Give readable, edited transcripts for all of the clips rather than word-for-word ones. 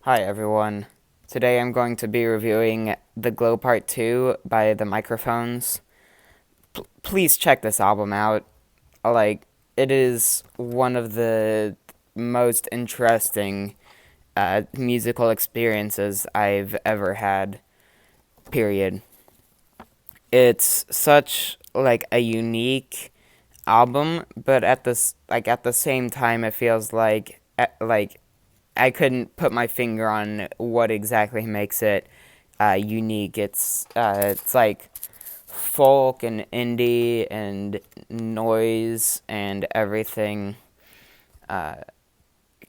Hi everyone. Today I'm going to be reviewing The Glow Part 2 by The Microphones. Please check this album out. Like, it is one of the most interesting musical experiences I've ever had, period. It's such like a unique album, but at the same time it feels like I couldn't put my finger on what exactly makes it unique. It's like folk and indie and noise and everything uh,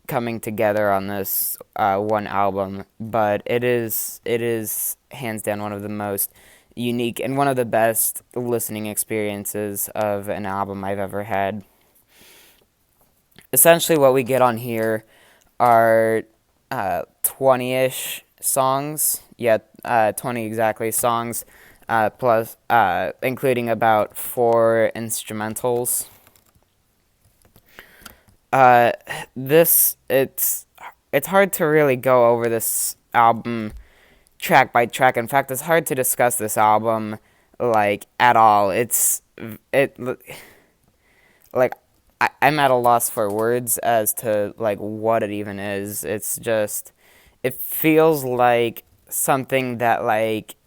coming together on this one album. But it is hands down one of the most unique and one of the best listening experiences of an album I've ever had. Essentially, what we get on here are 20-ish songs. Yeah, 20 exactly songs, plus including about four instrumentals. Uh, this it's hard to really go over this album track by track. In fact, it's hard to discuss this album like at all. It like I'm at a loss for words as to like what it even is. It feels like something that like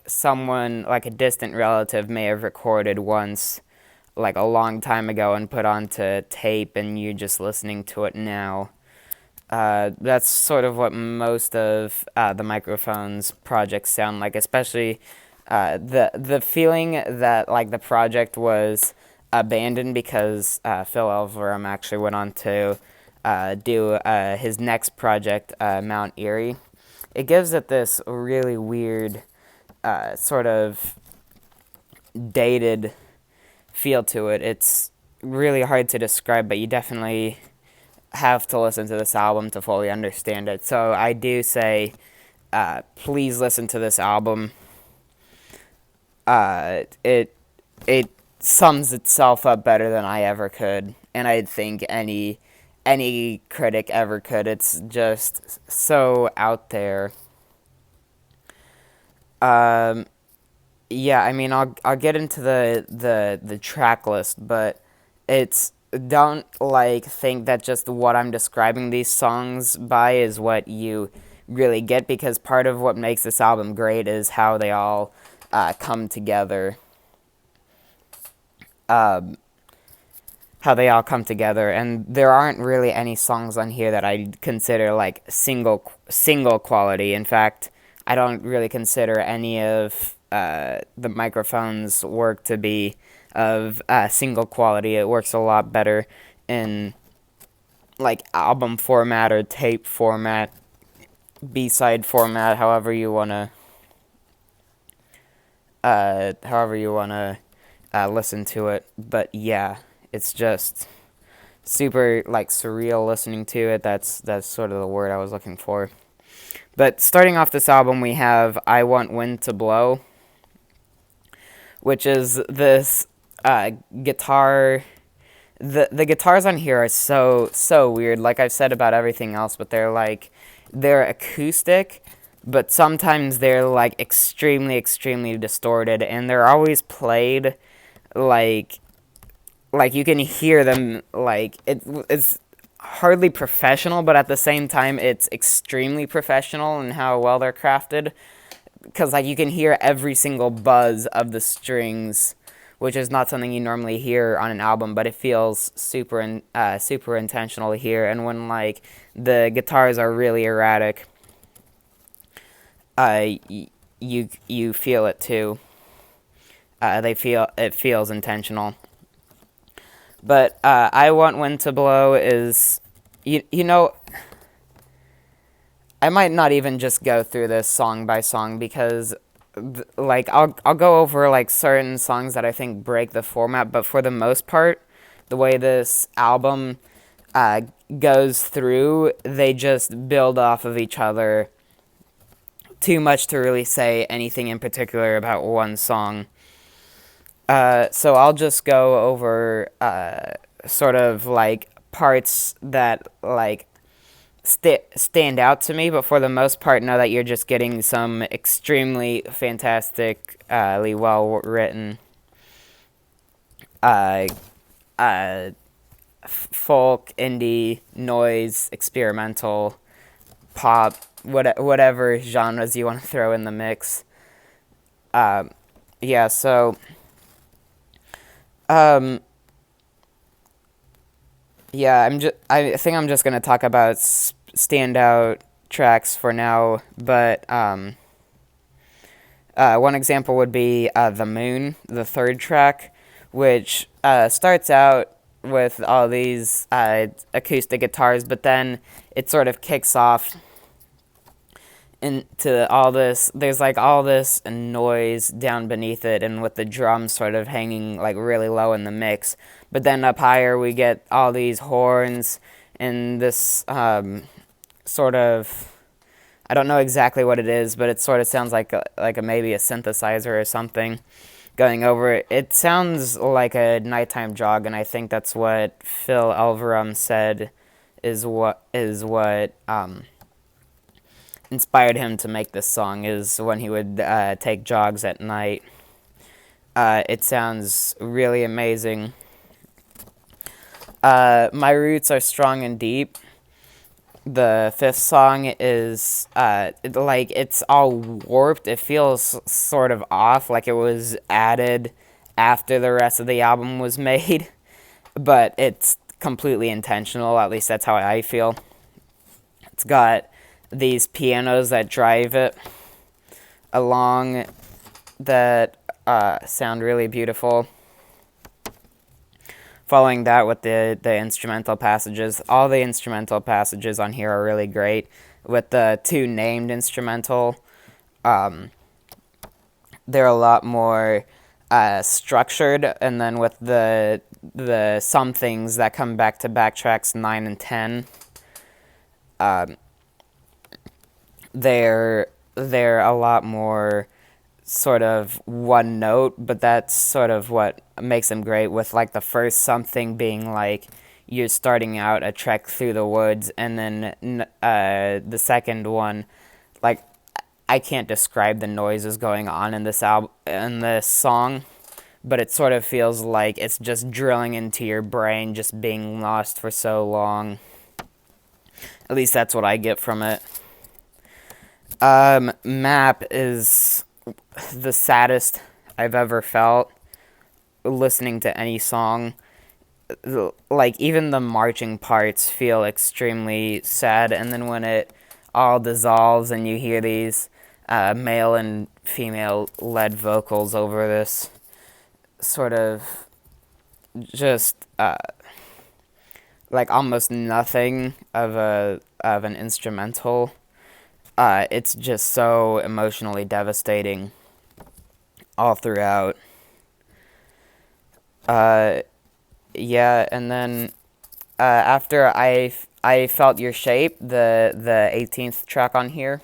someone like a distant relative may have recorded once like a long time ago and put onto tape and you're just listening to it now. That's sort of what most of the Microphones projects sound like, especially the feeling that like the project was abandoned because Phil Elverum actually went on to do his next project, Mount Erie. It gives it this really weird, sort of dated feel to it. It's really hard to describe, but you definitely have to listen to this album to fully understand it. So I do say, please listen to this album. It sums itself up better than I ever could, and I think any critic ever could. It's just so out there. Um, yeah, I mean, I'll get into the track list, but it's don't like think that just what I'm describing these songs by is what you really get, because part of what makes this album great is how they all come together. Um, how they all come together, and there aren't really any songs on here that I consider like single quality. In fact, I don't really consider any of the Microphones' work to be of single quality. It works a lot better in like album format or tape format, B-side format, however you wanna listen to it. But yeah, it's just super like surreal listening to it. That's sort of the word I was looking for. But starting off this album, we have "I Want Wind to Blow," which is this guitar. The guitars on here are so weird. Like I've said about everything else, but they're acoustic, but sometimes they're like extremely distorted, and they're always played like you can hear them like it's hardly professional, but at the same time it's extremely professional in how well they're crafted, because like you can hear every single buzz of the strings, which is not something you normally hear on an album, but it feels super intentional to hear. And when like the guitars are really erratic, you feel it too. It feels intentional. But "I Want Wind to Blow" is, you know, I might not even just go through this song by song, because like I'll go over like certain songs that I think break the format, but for the most part, the way this album uh, goes through, they just build off of each other too much to really say anything in particular about one song. So I'll just go over sort of like parts that like stand out to me, but for the most part, know that you're just getting some extremely fantastically well written uh, uh, folk, indie, noise, experimental, pop, whatever genres you want to throw in the mix. Um, yeah, so um, yeah, I think I'm just gonna talk about standout tracks for now, but one example would be "The Moon," the third track, which starts out with all these acoustic guitars, but then it sort of kicks off into all this. There's like all this noise down beneath it, and with the drums sort of hanging like really low in the mix. But then up higher, we get all these horns and this sort of. I don't know exactly what it is, but it sort of sounds like maybe a synthesizer or something going over it. It sounds like a nighttime jog, and I think that's what Phil Elverum said is what inspired him to make this song, is when he would take jogs at night. It sounds really amazing. My roots are strong and deep. The fifth song is it's all warped. It feels sort of off, like it was added after the rest of the album was made, but it's completely intentional. At least that's how I feel. It's got these pianos that drive it along that sound really beautiful. Following that with the instrumental passages. All the instrumental passages on here are really great. With the two named instrumental, they're a lot more structured, and then with the some things that come back to back tracks 9 and 10, they're a lot more sort of one note, but that's sort of what makes them great, with like the first something being like you're starting out a trek through the woods, and then the second one, like I can't describe the noises going on in this song, but it sort of feels like it's just drilling into your brain, just being lost for so long. At least that's what I get from it. Map is the saddest I've ever felt listening to any song. Like, even the marching parts feel extremely sad, and then when it all dissolves and you hear these male and female led vocals over this sort of just like almost nothing of an instrumental, it's just so emotionally devastating all throughout. Yeah, and then after I felt your shape, the 18th track on here,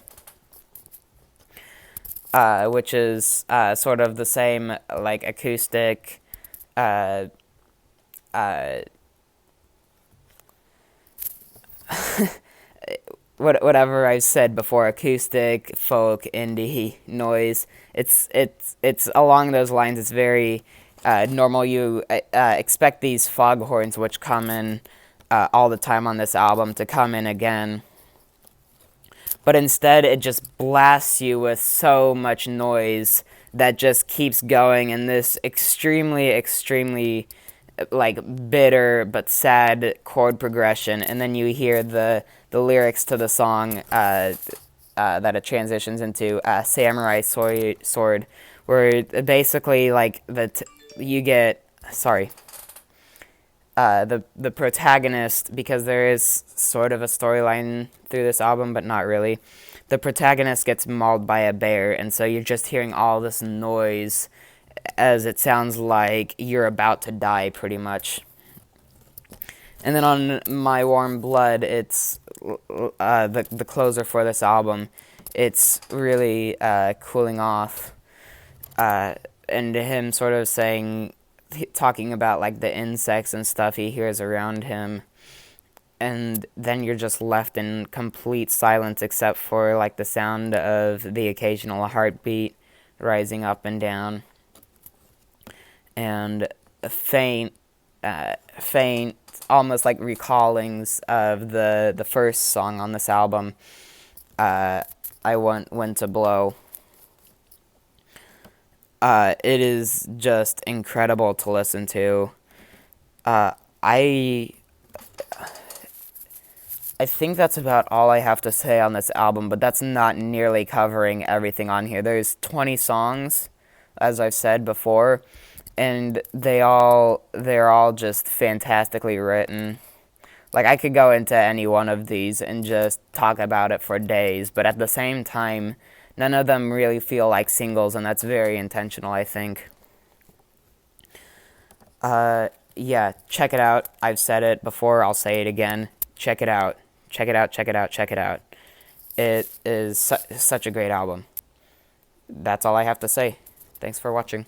which is sort of the same like acoustic, uh, uh, whatever I said before, acoustic, folk, indie, noise. It's along those lines. It's very normal. You expect these foghorns, which come in all the time on this album, to come in again. But instead, it just blasts you with so much noise that just keeps going in this extremely, extremely like bitter but sad chord progression, and then you hear the lyrics to the song that it transitions into, "Samurai Sword," where basically like you get the protagonist, because there is sort of a storyline through this album, but not really. The protagonist gets mauled by a bear, and so you're just hearing all this noise as it sounds like you're about to die, pretty much. And then on My Warm Blood, it's the closer for this album. It's really cooling off, and him sort of talking about like the insects and stuff he hears around him. and then you're just left in complete silence except for like the sound of the occasional heartbeat rising up and down, and faint, faint, almost like recallings of the first song on this album, I Want Wind to Blow. It is just incredible to listen to. I I think that's about all I have to say on this album, but that's not nearly covering everything on here. There's 20 songs, as I've said before, and they're all just fantastically written. Like, I could go into any one of these and just talk about it for days, but at the same time, none of them really feel like singles, and that's very intentional, I think. Yeah, check it out. I've said it before, I'll say it again. Check it out. Check it out, check it out, check it out. It is such a great album. That's all I have to say. Thanks for watching.